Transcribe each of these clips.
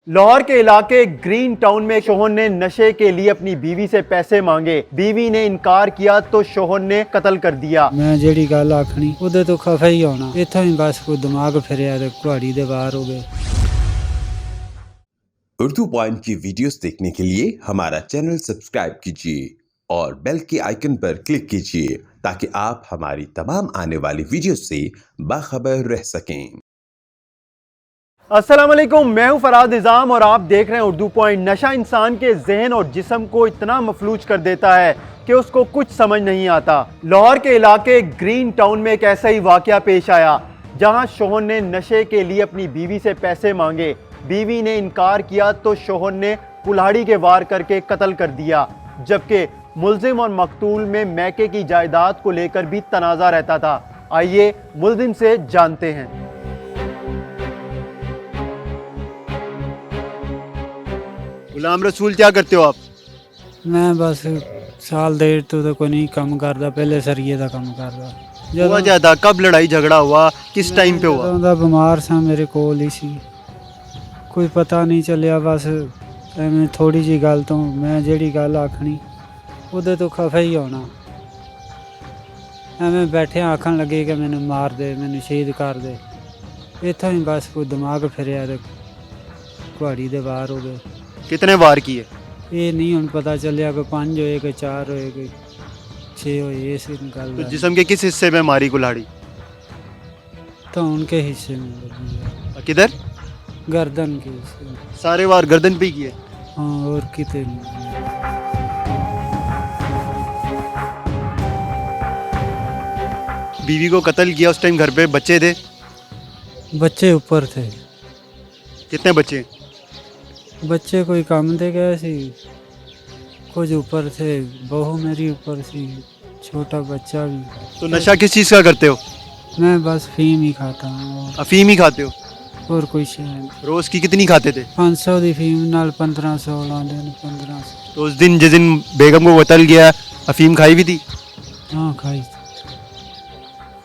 लाहौर के इलाके green town में शोहर ने नशे के लिए अपनी बीवी से पैसे मांगे। बीवी ने इनकार किया तो शोहर ने कत्ल कर दिया। मैं जेड़ी गल आखनी उदे तो खफा ही होना, इत्थों ही बस कोई दिमाग फिरिया ते कुहाड़ी दे बाहर हो गए। उर्दू पॉइंट की वीडियोस देखने के लिए हमारा चैनल सब्सक्राइब कीजिए और बेल के आइकन पर क्लिक कीजिए ताकि आप हमारी तमाम आने वाली वीडियोस से बाखबर रह सकें। अस्सलाम वालेकुम, मैं हूं फराद निज़ाम और आप देख रहे हैं उर्दू पॉइंट। नशा इंसान के जहन और जिस्म को इतना मफलूज कर देता है कि उसको कुछ समझ नहीं आता। लाहौर के इलाके ग्रीन टाउन में एक ऐसा ही वाकया पेश आया जहां शोहर ने नशे के लिए अपनी बीवी से पैसे मांगे। बीवी ने इनकार किया तो शोहर ने कुल्हाड़ी के वार करके कत्ल कर दिया, जबकि मुल्जिम और मकतूल में मैके की जायदाद को लेकर भी तनाज़ा रहता था। आइए मुल्जिम से जानते हैं। गुलाम रसूल, क्या करते हो आप? मैं बस साल डेढ़ तो कोई नहीं काम करदा, पहले सरिये दा काम करदा। हुआ क्या था? कब लड़ाई झगड़ा हुआ? किस टाइम पे हुआ? ਜਦੋਂ ਦਾ ਬਿਮਾਰ ਸਾਂ ਮੇਰੇ ਕੋਲ ਹੀ ਸੀ, ਕੋਈ ਪਤਾ ਨਹੀਂ ਚੱਲਿਆ। ਬਸ ਐਵੇਂ ਥੋੜੀ ਜੀ ਗੱਲ ਤੋਂ ਮੈਂ ਜਿਹੜੀ ਗੱਲ ਆਖਣੀ ਉਹਦੇ ਤੋਂ ਖਫਾ ਹੀ ਹੋਣਾ। ਐਵੇਂ ਬੈਠੇ ਆਖਣ ਲੱਗੇ ਕਿ ਮੈਨੂੰ ਮਾਰ ਦੇ, ਮੈਨੂੰ ਸ਼ਹੀਦ ਕਰ ਦੇ। ਇੱਥੋਂ ਹੀ ਬਸ ਕੋਈ ਦਿਮਾਗ ਫਿਰਿਆ ਤੇ ਕੁਹਾੜੀ ਦੇ ਬਾਹਰ ਹੋ ਗਏ। कितने वार किए? ਇਹ ਨਹੀਂ ਹੁਣ ਪਤਾ ਚੱਲਿਆ कि 5 ਹੋਏ कि 4 ਹੋਏ कि 6 ਹੋਏ। इस ਗੱਲ तो ਦਾ जिस्म के किस हिस्से में मारी कुल्हाड़ी? तो उनके हिस्से में लगी है, किधर? गर्दन के हिस्से में। सारे वार गर्दन पे ही किए? हाँ, और कितने नहीं। बीवी को कत्ल किया, उस टाइम घर पे बच्चे थे? बच्चे ऊपर थे। कितने बच्चे? बच्चे कोई काम दे गए सी, कुछ ऊपर थे, बहू मेरी ऊपर सी, छोटा बच्चा भी। तो नशा किस चीज़ का करते हो? मैं बस फीम ही खाता हूँ अफीम ही खाते हो? और कुछ नहीं। रोज़ की कितनी खाते थे? 500 दी फीम नाल 1516 दिन 1500। तो उस दिन जिस दिन बेगम को कत्ल किया, अफीम खाई भी थी? हाँ खाई।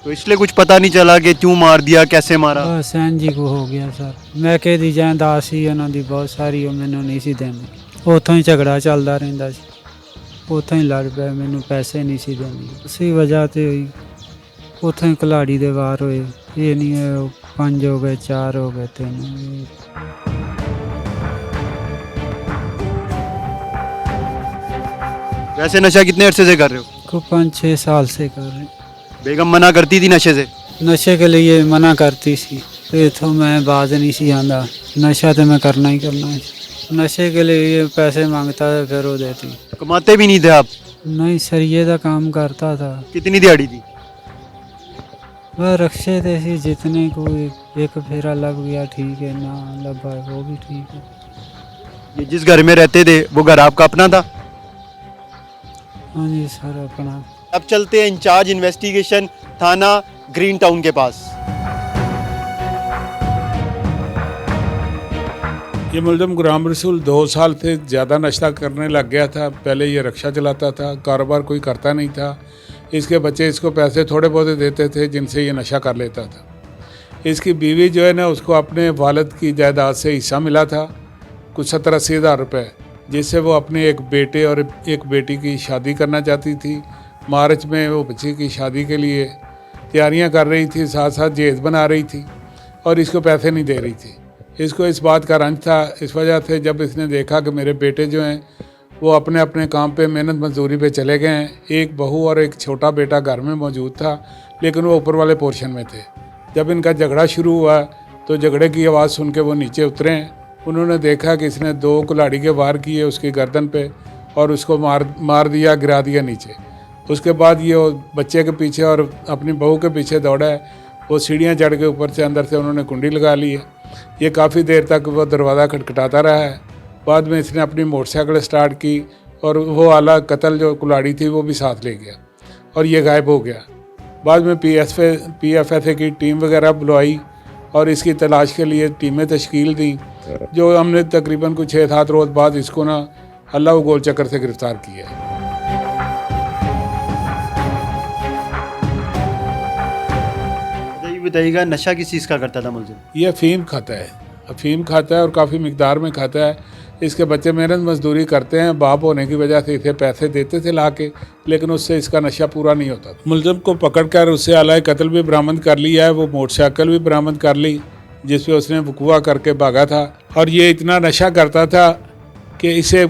तो इसलिए कुछ पता नहीं चला कि क्यों मार दिया, कैसे मारा? बस सैन जी को हो गया सर। मैं कह दी जायदाद सी उन्हों की बहुत सारी, मैनू नहीं सी देनी। उतों ही झगड़ा चलता रहिंदा सी, उतों ही लड़ पे, मैनू पैसे नहीं सी देनी। उसी वजह ते हुई, उतों ही कुल्हाड़ी दे वार होए। ये नहीं है 5 हो गए, 4 हो गए, 3 हो गए। वैसे नशा कितने अरसे से कर रहे हो? को 5-6 साल से कर रहे। बेगम मना करती थी नशे से? नशे के लिए मना करती सी, इथों मैं बाज नहीं सी आंदा। नशा तो मैं करना ही करना है। नशे के लिए पैसे मांगता था, फिर वो देती। कमाते भी नहीं थे आप? नहीं, सरिये का काम करता था। कितनी दिहाड़ी थी? वह रक्षे थे सी, जितने को एक फेरा लग गया ठीक है, ना लगा वो भी ठीक है। ये जिस घर में रहते थे वो घर आपका अपना था? हाँ जी सर, अपना। अब चलते हैं इंचार्ज इन्वेस्टिगेशन थाना ग्रीन टाउन के पास। ये मुलज़िम गुलाम रसूल 2 साल से ज़्यादा नशा करने लग गया था। पहले ये रिक्शा चलाता था, कारोबार कोई करता नहीं था। इसके बच्चे इसको पैसे थोड़े बहुत देते थे जिनसे ये नशा कर लेता था। इसकी बीवी जो है ना, उसको अपने वालिद की जायदाद से हिस्सा मिला था, कुछ 70-80 हज़ार रुपये, जिससे वो अपने एक बेटे और एक बेटी की शादी करना चाहती थी। मार्च में वो बच्चे की शादी के लिए तैयारियां कर रही थी, साथ साथ जहेज़ बना रही थी और इसको पैसे नहीं दे रही थी। इसको इस बात का रंज था। इस वजह से जब इसने देखा कि मेरे बेटे जो हैं वो अपने अपने काम पे मेहनत मजदूरी पे चले गए हैं, एक बहू और एक छोटा बेटा घर में मौजूद था, लेकिन वो ऊपर वाले पोर्शन में थे। जब इनका झगड़ा शुरू हुआ तो झगड़े की आवाज़ सुन के वो नीचे उतरे हैं। उन्होंने देखा कि इसने 2 कुल्हाड़ी के वार किए उसकी गर्दन पे और उसको मार दिया, गिरा दिया नीचे। उसके बाद ये बच्चे के पीछे और अपनी बहू के पीछे दौड़ा है। वो सीढ़ियाँ चढ़ के ऊपर से अंदर से उन्होंने कुंडी लगा ली है। ये काफ़ी देर तक वो दरवाज़ा खटखटाता रहा है। बाद में इसने अपनी मोटरसाइकिल स्टार्ट की और वो आला कत्ल जो कुल्हाड़ी थी वो भी साथ ले गया और ये गायब हो गया। बाद में PFSA की टीम वगैरह बुलवाई और इसकी तलाश के लिए टीमें तश्कील दी, जो हमने तकरीबन कुछ 6-7 रोज़ बाद इसको ना अल्लाह गोल चक्कर से गिरफ़्तार किया है। बताइएगा, नशा किस चीज़ का करता था मुलजिम? ये अफीम खाता है। अफीम खाता है और काफ़ी मिकदार में खाता है। इसके बच्चे मेहनत मजदूरी करते हैं, बाप होने की वजह से इसे पैसे देते थे ला के, लेकिन उससे इसका नशा पूरा नहीं होता। मुलज़िम को पकड़कर उससे आला कत्ल भी बरामद कर लिया है, वो मोटरसाइकिल भी बरामद कर ली जिस पे उसने वकूआ करके भागा था। और ये इतना नशा करता था कि इसे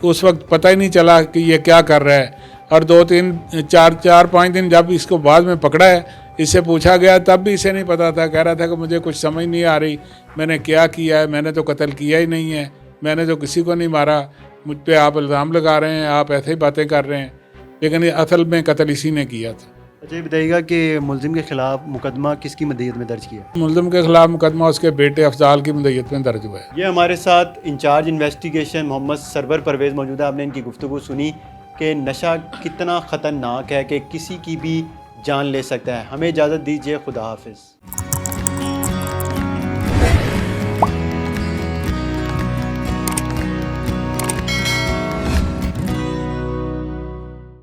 उस वक्त पता ही नहीं चला कि ये क्या कर रहा है। और 4-5 दिन जब इसको बाद में पकड़ा है, इससे पूछा गया तब भी इसे नहीं पता था। कह रहा था कि मुझे कुछ समझ नहीं आ रही, मैंने क्या किया है, मैंने तो कत्ल किया ही नहीं है, मैंने तो किसी को नहीं मारा, मुझ पे आप इल्ज़ाम लगा रहे हैं, आप ऐसे ही बातें कर रहे हैं, लेकिन असल में कत्ल इसी ने किया था। अच्छा, ये बताइएगा कि मुलजिम के खिलाफ मुकदमा किसकी मदीयत में दर्ज किया? मुलज़िम के खिलाफ मुकदमा उसके बेटे अफजाल की मदईयत में दर्ज हुआ है। ये हमारे साथ इंचार्ज इन्वेस्टिगेशन मोहम्मद सरवर परवेज़ मौजूद है। आपने इनकी गुफ्तगू सुनी कि नशा कितना ख़तरनाक है कि किसी की भी जान ले सकता है। हमें इजाज़त दीजिए, खुदा हाफिज़।